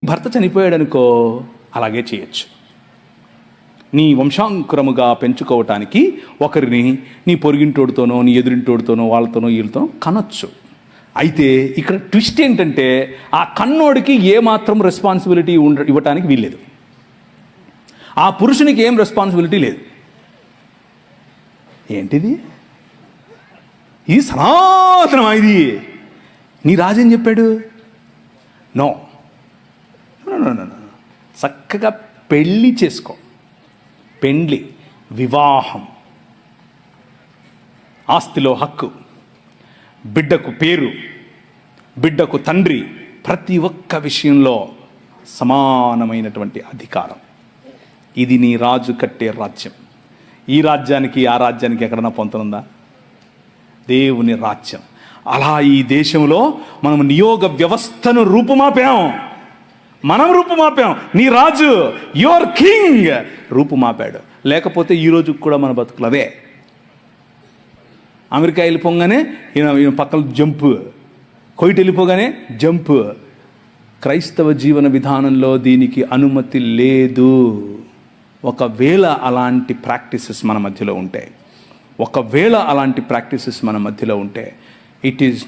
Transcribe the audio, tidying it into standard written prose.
భర్త చనిపోయాడు అనుకో, అలాగే చేయొచ్చు. నీ వంశాంకురముగా పెంచుకోవటానికి ఒకరిని నీ పొరుగింటోడితోనో నీ ఎదురింటోడితోనో వాళ్ళతోనో వీళ్ళతో కనొచ్చు. అయితే ఇక్కడ ట్విస్ట్ ఏంటంటే ఆ కన్నోడికి ఏమాత్రం రెస్పాన్సిబిలిటీ ఇవ్వటానికి వీల్లేదు. ఆ పురుషునికి ఏం రెస్పాన్సిబిలిటీ లేదు. ఏంటిది? ఇది సనాతనమా? ఇది నీ రాజు ఏం చెప్పాడు? నో, చక్కగా పెళ్ళి చేసుకో. పెండ్లి, వివాహం, ఆస్తిలో హక్కు, బిడ్డకు పేరు, బిడ్డకు తండ్రి, ప్రతి ఒక్క విషయంలో సమానమైనటువంటి అధికారం. ఇది నీ రాజు కట్టే రాజ్యం. ఈ రాజ్యానికి ఆ రాజ్యానికి ఎక్కడన్నా పొంతనుందా? దేవుని రాజ్యం. అలా ఈ దేశంలో మనం నియోగ వ్యవస్థను రూపుమాపాం. మనం రూపుమాపాం. నీ రాజు, యువర్ కింగ్ రూపుమాపాడు. లేకపోతే ఈ రోజు కూడా మన బతుకులవే. అమెరికా వెళ్ళిపోగానే ఈయన పక్కన జంపు, కొయిట్ వెళ్ళిపోగానే జంపు. క్రైస్తవ జీవన విధానంలో దీనికి అనుమతి లేదు. ఒకవేళ అలాంటి ప్రాక్టీసెస్ మన మధ్యలో ఉంటే, ఇట్ ఈజ్